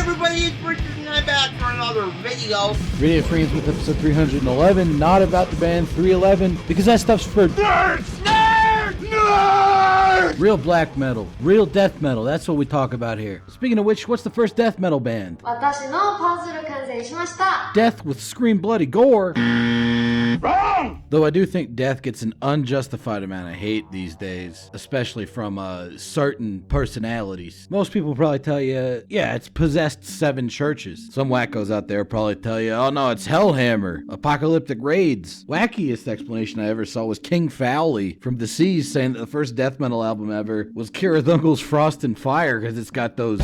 everybody, it's Richard and I'm back for another video. Radio Friends with episode 311, not about the band 311, because that stuff's for nerds! Nerds! Nerds! Real black metal, real death metal, that's what we talk about here. Speaking of which, what's the first death metal band? 私のパズル完成しました。 Death with scream bloody gore. Wrong! Though I do think death gets an unjustified amount of hate these days, especially from certain personalities. Most people probably tell you, yeah, it's possessed 7 churches. Some wackos out there probably tell you, oh no, it's Hellhammer, apocalyptic raids. Wackiest explanation I ever saw was King Fowley from Deceased saying that the first death metal album ever was Kira Thunkel's Frost and Fire because it's got those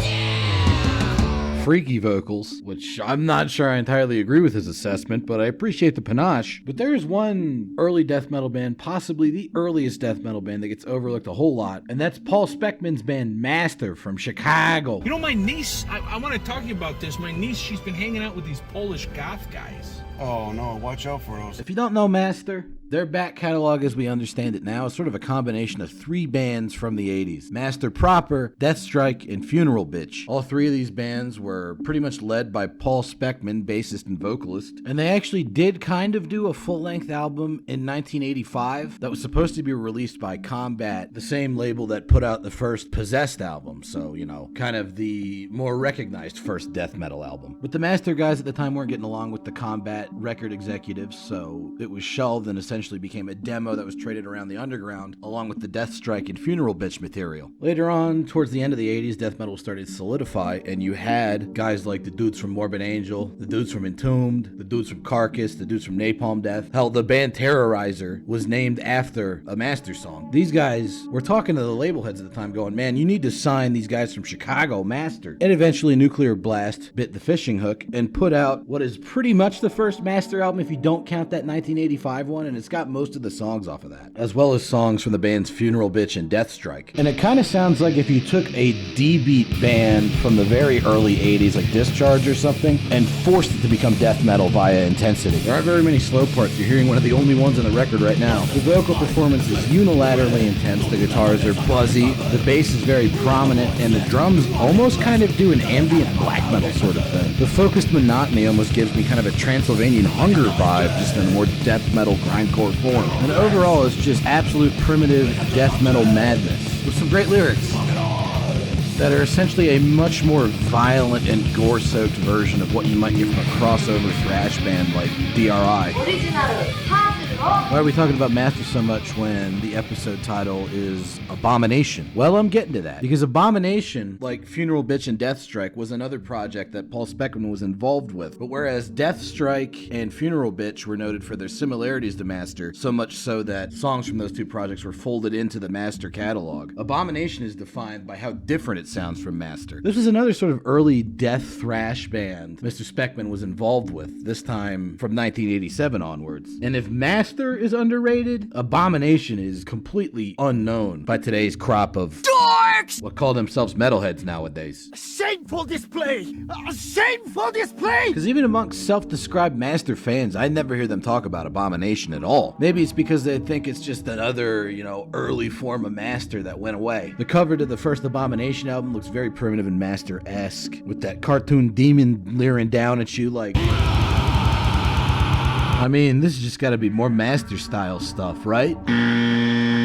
freaky vocals, which I'm not sure I entirely agree with his assessment, but I appreciate the panache. But there's one early death metal band, possibly the earliest death metal band that gets overlooked a whole lot, and that's Paul Speckman's band Master from Chicago. You know, my niece, I want to talk to you about this. My niece, she's been hanging out with these Polish goth guys. Oh no, watch out for those. If you don't know Master, their back catalog as we understand it now is sort of a combination of 3 bands from the 80s. Master proper, Deathstrike, and Funeral Bitch. All 3 of these bands were pretty much led by Paul Speckman, bassist and vocalist. And they actually did kind of do a full-length album in 1985 that was supposed to be released by Combat, the same label that put out the first Possessed album. So, you know, kind of the more recognized first death metal album. But the Master guys at the time weren't getting along with the Combat record executives, so it was shelved and essentially became a demo that was traded around the underground along with the Deathstrike and Funeral Bitch material. Later on, towards the end of the 80s, death metal started to solidify, and you had guys like the dudes from Morbid Angel, the dudes from Entombed, the dudes from Carcass, the dudes from Napalm Death. Hell, the band Terrorizer was named after a Master song. These guys were talking to the label heads at the time going, man, you need to sign these guys from Chicago, Master. And eventually Nuclear Blast bit the fishing hook and put out what is pretty much the first Master album if you don't count that 1985 one, and it's got most of the songs off of that, as well as songs from the bands Funeral Bitch and Deathstrike. And it kind of sounds like if you took a D-beat band from the very early 80s, like Discharge or something, and forced it to become death metal via intensity. There aren't very many slow parts. You're hearing one of the only ones on the record right now. The vocal performance is unilaterally intense. The guitars are buzzy, the bass is very prominent, and the drums almost kind of do an ambient black metal sort of thing. The focused monotony almost gives me kind of a Transylvanian hunger vibe, just in a more death metal grindcore form. And overall, it's just absolute primitive death metal madness with some great lyrics that are essentially a much more violent and gore-soaked version of what you might get from a crossover thrash band like DRI. オリジナルパズルを Why are we talking about Master so much when the episode title is Abomination? Well, I'm getting to that. Because Abomination, like Funeral Bitch and Deathstrike, was another project that Paul Speckman was involved with. But whereas Deathstrike and Funeral Bitch were noted for their similarities to Master, so much so that songs from those 2 projects were folded into the Master catalog, Abomination is defined by how different it sounds from Master. This was another sort of early death thrash band Mr. Speckman was involved with, this time from 1987 onwards. And if Master is underrated, Abomination is completely unknown by today's crop of dorks, what call themselves metalheads nowadays. Shameful display! A shameful display! Because even amongst self-described Master fans, I never hear them talk about Abomination at all. Maybe it's because they think it's just another, early form of Master that went away. The cover to the first Abomination album looks very primitive and Master-esque, with that cartoon demon leering down at you like... I mean, this has just got to be more Master-style stuff, right?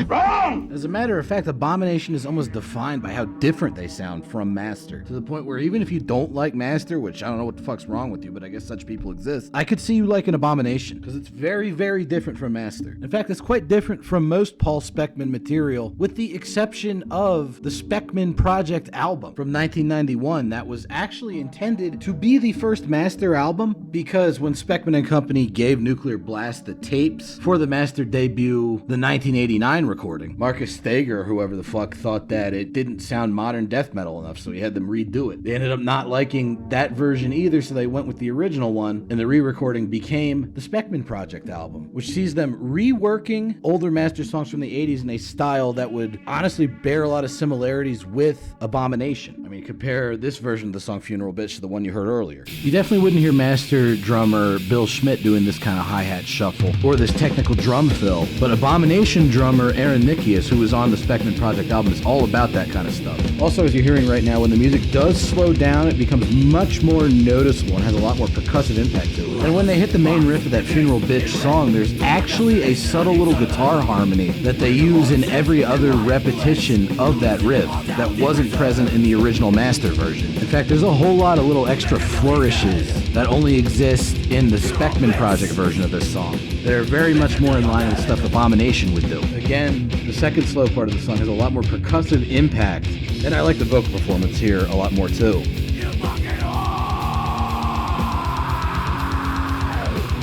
Wrong! As a matter of fact, Abomination is almost defined by how different they sound from Master, to the point where even if you don't like Master, which I don't know what the fuck's wrong with you, but I guess such people exist, I could see you like an Abomination, because it's very, very different from Master. In fact, it's quite different from most Paul Speckman material, with the exception of the Speckman Project album from 1991 that was actually intended to be the first Master album, because when Speckman and Company gave Nuclear Blast the tapes for the Master debut, the 1989 recording, Marcus Stager or whoever the fuck thought that it didn't sound modern death metal enough, so he had them redo it. They ended up not liking that version either, so they went with the original one, and the re-recording became the Speckman Project album, which sees them reworking older Master songs from the 80s in a style that would honestly bear a lot of similarities with Abomination. I mean, compare this version of the song Funeral Bitch to the one you heard earlier. You definitely wouldn't hear Master drummer Bill Schmidt doing this kind of hi-hat shuffle, or this technical drum fill, but Abomination drummer Aaron Nikias, who was on the Speckman Project album, is all about that kind of stuff. Also, as you're hearing right now, when the music does slow down, it becomes much more noticeable and has a lot more percussive impact to it. And when they hit the main riff of that Funeral Bitch song, there's actually a subtle little guitar harmony that they use in every other repetition of that riff that wasn't present in the original master version. In fact, there's a whole lot of little extra flourishes that only exist in the Speckman Project version of this song. They're very much more in line with stuff Abomination would do. Again, the second slow part of the song has a lot more percussive impact, and I like the vocal performance here a lot more too.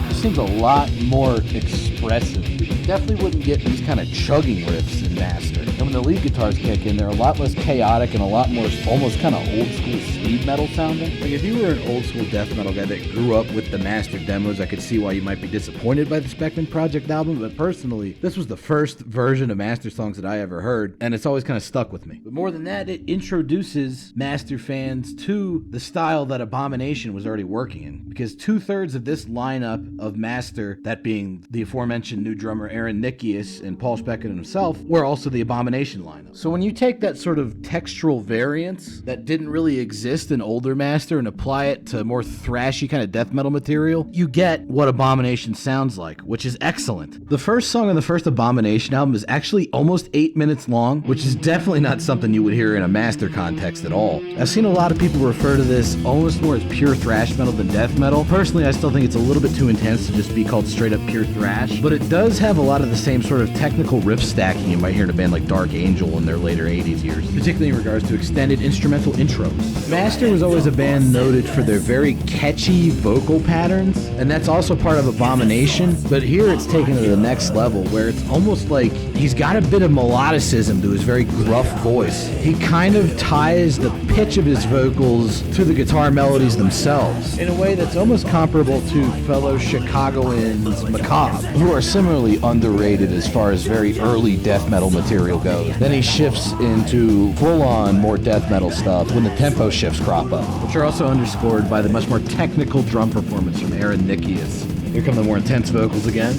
It seems a lot more expressive. You definitely wouldn't get these kind of chugging riffs in Master. And when the lead guitars kick in, they're a lot less chaotic and a lot more almost kind of old school speed metal sounding. Like if you were an old school death metal guy that grew up with the Master demos, I could see why you might be disappointed by the Speckman Project album, but personally, this was the first version of Master songs that I ever heard, and it's always kind of stuck with me. But more than that, it introduces Master fans to the style that Abomination was already working in, because 2/3 of this lineup of Master, that being the aforementioned new drummer Aaron Nikias and Paul Speckman himself, were also the Abomination lineup. So when you take that sort of textural variance that didn't really exist in older Master and apply it to more thrashy kind of death metal material, you get what Abomination sounds like, which is excellent. The first song on the first Abomination album is actually almost 8 minutes long, which is definitely not something you would hear in a Master context at all. I've seen a lot of people refer to this almost more as pure thrash metal than death metal. Personally, I still think it's a little bit too intense to just be called straight up pure thrash, but it does have a lot of the same sort of technical riff stacking you might hear in a band like Dark Angel in their later 80s years, particularly in regards to extended instrumental intros. Master was always a band noted for their very catchy vocal patterns, and that's also part of Abomination, but here it's taken to the next level where it's almost like he's got a bit of melodicism to his very gruff voice. He kind of ties the pitch of his vocals to the guitar melodies themselves in a way that's almost comparable to fellow Chicagoans Macabre, who are similarly underrated as far as very early death metal material goes. Then he shifts into full-on more death metal stuff when the tempo shifts crop up, which are also underscored by the much more technical drum performance from Aaron Nikias. Here come the more intense vocals again,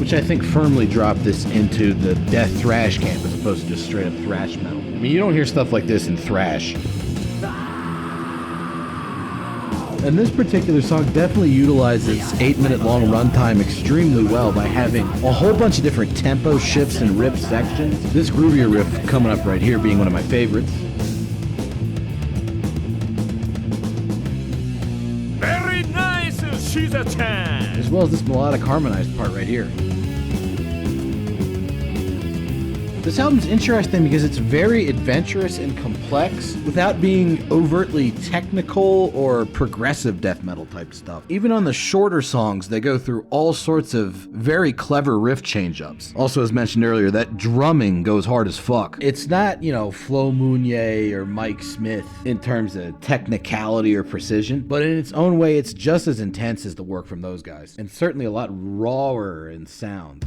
which I think firmly drop this into the death thrash camp as opposed to just straight up thrash metal. I mean, you don't hear stuff like this in thrash. And this particular song definitely utilizes 8-minute long runtime extremely well by having a whole bunch of different tempo shifts and riff sections. This groovier riff coming up right here being one of my favorites. Very nice, she's a 10. As well as this melodic harmonized part right here. This album's interesting because it's very adventurous and complex without being overtly technical or progressive death metal type stuff. Even on the shorter songs, they go through all sorts of very clever riff change-ups. Also, as mentioned earlier, that drumming goes hard as fuck. It's not, Flo Mounier or Mike Smith in terms of technicality or precision, but in its own way, it's just as intense as the work from those guys, and certainly a lot rawer in sound.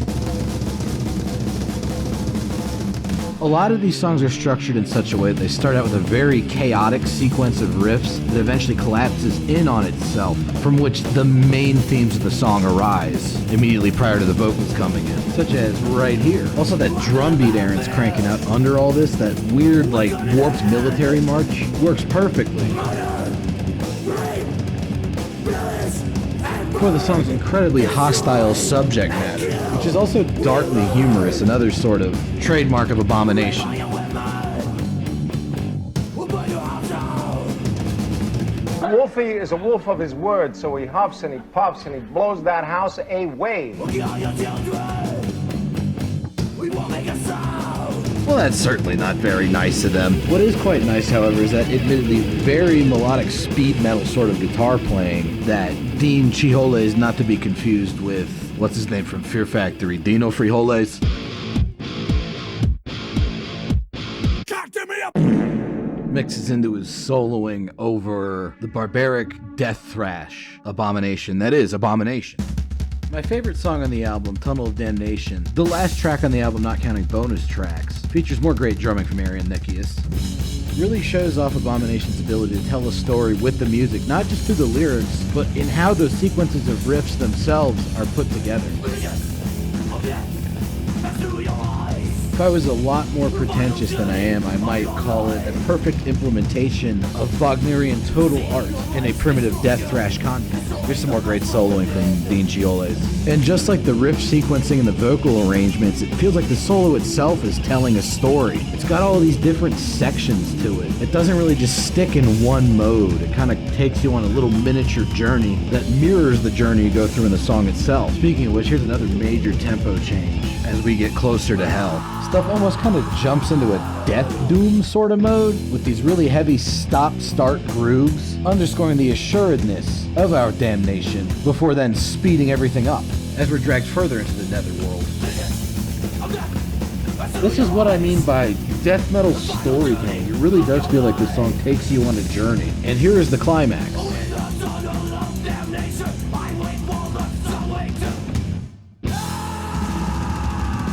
A lot of these songs are structured in such a way that they start out with a very chaotic sequence of riffs that eventually collapses in on itself, from which the main themes of the song arise immediately prior to the vocals coming in, such as right here. Also, that drum beat Aaron's cranking out under all this, that weird, warped military march, works perfectly. For the song's incredibly hostile subject matter, which is also darkly humorous, another sort of trademark of Abomination. Wolfie is a wolf of his word, so he huffs and he puffs and he blows that house away. Well, that's certainly not very nice of them. What is quite nice, however, is that admittedly very melodic speed metal sort of guitar playing that Dean Chihole is not to be confused with, what's his name from Fear Factory, Dino Frijoles? Mixes into his soloing over the barbaric death thrash Abomination that is Abomination. My favorite song on the album, Tunnel of Damnation, the last track on the album not counting bonus tracks, features more great drumming from Arian Nikias. Really shows off Abomination's ability to tell a story with the music, not just through the lyrics, but in how those sequences of riffs themselves are put together. If I was a lot more pretentious than I am, I might call it a perfect implementation of Wagnerian total art in a primitive death thrash context. Here's some more great soloing from Dean Chioles. And just like the riff sequencing and the vocal arrangements, it feels like the solo itself is telling a story. It's got all these different sections to it. It doesn't really just stick in one mode. It kind of takes you on a little miniature journey that mirrors the journey you go through in the song itself. Speaking of which, here's another major tempo change as we get closer to hell. Stuff almost kind of jumps into a death doom sort of mode with these really heavy stop-start grooves, underscoring the assuredness of our damnation before then speeding everything up as we're dragged further into the netherworld. This is what I mean by death metal storytelling. It really does feel like this song takes you on a journey. And here is the climax.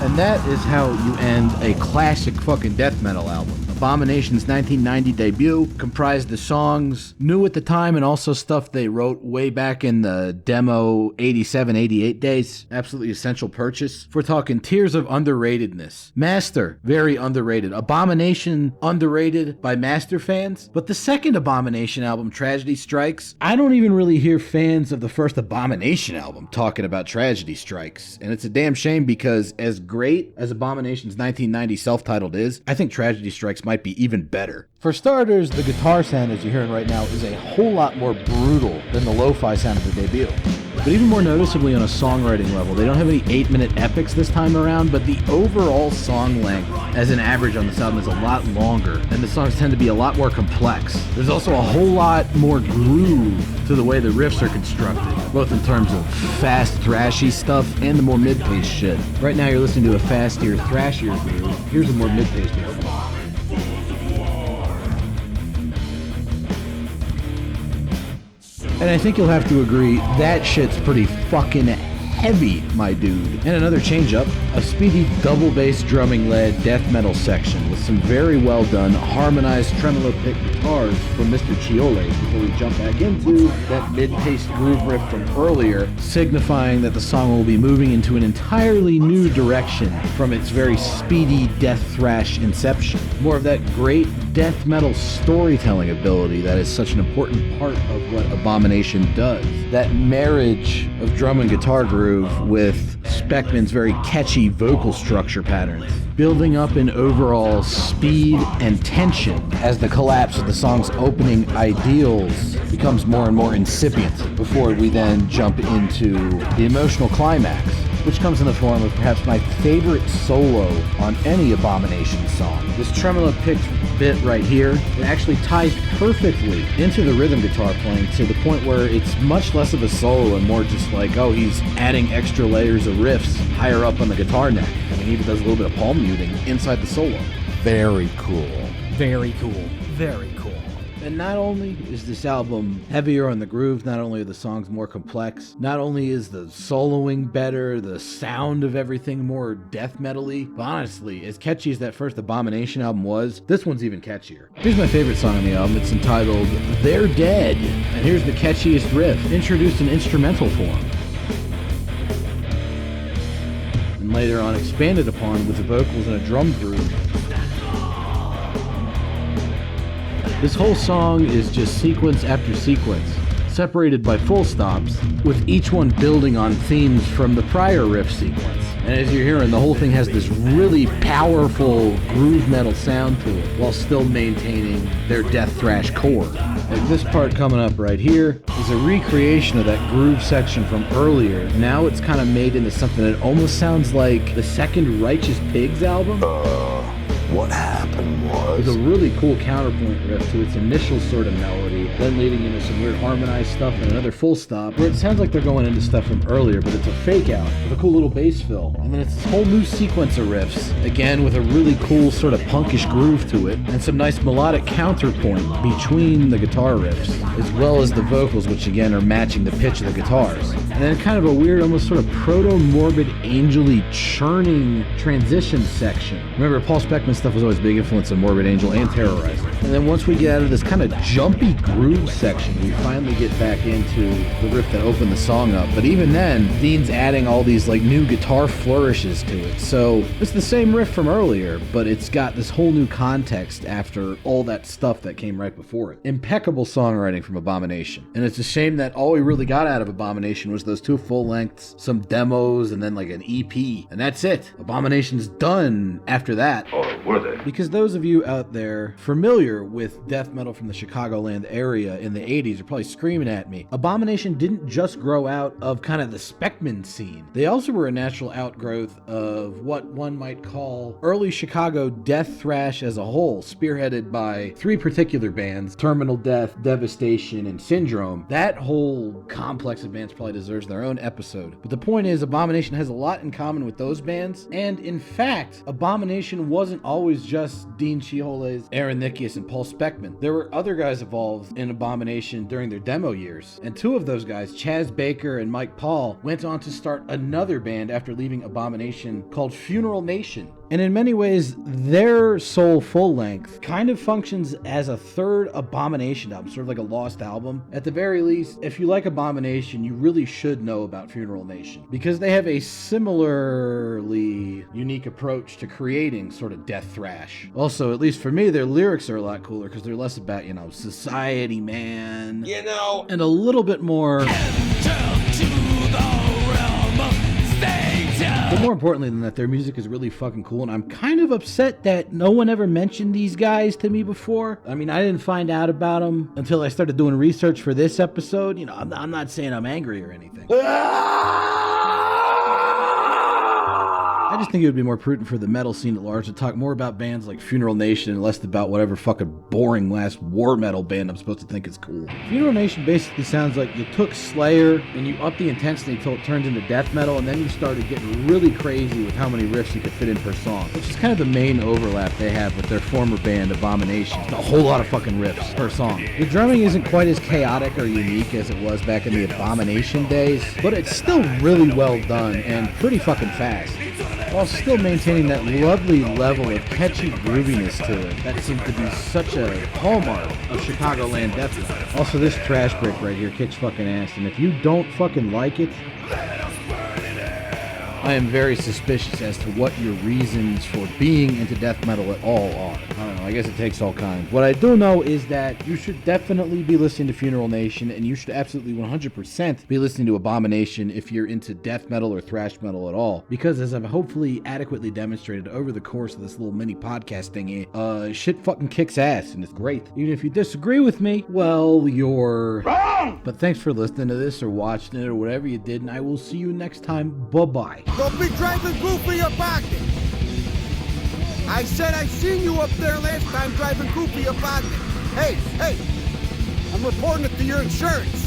And that is how you end a classic fucking death metal album. Abomination's 1990 debut comprised the songs new at the time and also stuff they wrote way back in the demo 87, 88 days. Absolutely essential purchase. If we're talking tiers of underratedness. Master, very underrated. Abomination, underrated by Master fans. But the second Abomination album, Tragedy Strikes, I don't even really hear fans of the first Abomination album talking about Tragedy Strikes. And it's a damn shame because as great as Abomination's 1990 self-titled is, I think Tragedy Strikes might be even better. For starters, the guitar sound as you're hearing right now is a whole lot more brutal than the lo-fi sound of the debut. But even more noticeably on a songwriting level, they don't have any 8-minute epics this time around, but the overall song length as an average on this album is a lot longer, and the songs tend to be a lot more complex. There's also a whole lot more groove to the way the riffs are constructed, both in terms of fast, thrashy stuff and the more mid-paced shit. Right now you're listening to a fastier, thrashier groove. Here's a more mid-paced groove. And I think you'll have to agree, that shit's pretty fucking heavy, my dude. And another change up, a speedy double bass drumming led death metal section with some very well done harmonized tremolo pick guitars from Mr. Chioles before we jump back into that mid-paced groove riff from earlier, signifying that the song will be moving into an entirely new direction from its very speedy death thrash inception. More of that great death metal storytelling ability that is such an important part of what Abomination does. That marriage of drum and guitar groove with Speckman's very catchy vocal structure patterns, building up in overall speed and tension as the collapse of the song's opening ideals becomes more and more incipient before we then jump into the emotional climax, which comes in the form of perhaps my favorite solo on any Abomination song. This tremolo pick bit right here, it actually ties perfectly into the rhythm guitar playing to the point where it's much less of a solo and more just like, oh, he's adding extra layers of riffs higher up on the guitar neck. I mean, he even does a little bit of palm muting inside the solo. Very cool. Very cool. Very cool. And not only is this album heavier on the groove, not only are the songs more complex, not only is the soloing better, the sound of everything more death metal-y, but honestly, as catchy as that first Abomination album was, this one's even catchier. Here's my favorite song on the album. It's entitled They're Dead. And here's the catchiest riff, introduced in instrumental form. And later on expanded upon with the vocals and a drum groove. This whole song is just sequence after sequence, separated by full stops, with each one building on themes from the prior riff sequence. And as you're hearing, the whole thing has this really powerful groove metal sound to it, while still maintaining their death thrash core. Like this part coming up right here is a recreation of that groove section from earlier. Now it's kind of made into something that almost sounds like the second Righteous Pigs album. What happened was with a really cool counterpoint riff to its initial sort of melody, then leading into some weird harmonized stuff and another full stop, where it sounds like they're going into stuff from earlier, but it's a fake out with a cool little bass fill. And then it's this whole new sequence of riffs, again with a really cool sort of punkish groove to it, and some nice melodic counterpoint between the guitar riffs, as well as the vocals, which again are matching the pitch of the guitars. And then kind of a weird, almost sort of proto-morbid, angel-y, churning transition section. Remember, Paul Speckman's stuff was always a big influence on Morbid Angel and Terrorizer. And then once we get out of this kind of jumpy groove section, we finally get back into the riff that opened the song up. But even then, Dean's adding all these like new guitar flourishes to it. So it's the same riff from earlier, but it's got this whole new context after all that stuff that came right before it. Impeccable songwriting from Abomination. And it's a shame that all we really got out of Abomination was those 2 full lengths, some demos, and then like an EP. And that's it. Abomination's done after that. Or were they? Because those of you out there familiar with death metal from the Chicagoland area in the 80s are probably screaming at me. Abomination didn't just grow out of kind of the Speckman scene. They also were a natural outgrowth of what one might call early Chicago death thrash as a whole, spearheaded by 3 particular bands, Terminal Death, Devastation, and Syndrome. That whole complex of bands probably deserves their own episode. But the point is, Abomination has a lot in common with those bands, and in fact, Abomination wasn't always just Dean Chiholes, Aaron Nikias, and Paul Speckman. There were other guys involved in Abomination during their demo years, and 2 of those guys, Chaz Baker and Mike Paul, went on to start another band after leaving Abomination called Funeral Nation. And in many ways, their sole full length kind of functions as a third Abomination album, sort of like a lost album. At the very least, if you like Abomination, you really should know about Funeral Nation, because they have a similarly unique approach to creating sort of death thrash. Also, at least for me, their lyrics are a lot cooler because they're less about, society, man. And a little bit more... But more importantly than that, their music is really fucking cool, and I'm kind of upset that no one ever mentioned these guys to me before. I mean, I didn't find out about them until I started doing research for this episode. I'm not saying I'm angry or anything. I just think it would be more prudent for the metal scene at large to talk more about bands like Funeral Nation and less about whatever fucking boring last war metal band I'm supposed to think is cool. Funeral Nation basically sounds like you took Slayer and you upped the intensity until it turned into death metal, and then you started getting really crazy with how many riffs you could fit in per song, which is kind of the main overlap they have with their former band Abomination. A whole lot of fucking riffs per song. The drumming isn't quite as chaotic or unique as it was back in the Abomination days, but it's still really well done and pretty fucking fast, while still maintaining that lovely level of catchy grooviness to it that seems to be such a hallmark of Chicagoland death metal. Also, this trash break right here kicks fucking ass, and if you don't fucking like it, I am very suspicious as to what your reasons for being into death metal at all are. I don't know, I guess it takes all kinds. What I do know is that you should definitely be listening to Funeral Nation, and you should absolutely 100% be listening to Abomination if you're into death metal or thrash metal at all. Because as I've hopefully adequately demonstrated over the course of this little mini podcast thingy, shit fucking kicks ass, and it's great. Even if you disagree with me, well, you're wrong! But thanks for listening to this or watching it or whatever you did, and I will see you next time. Bye-bye. Don't be driving goofy about it. I said I seen you up there last time driving goofy about it. Hey, I'm reporting it to your insurance.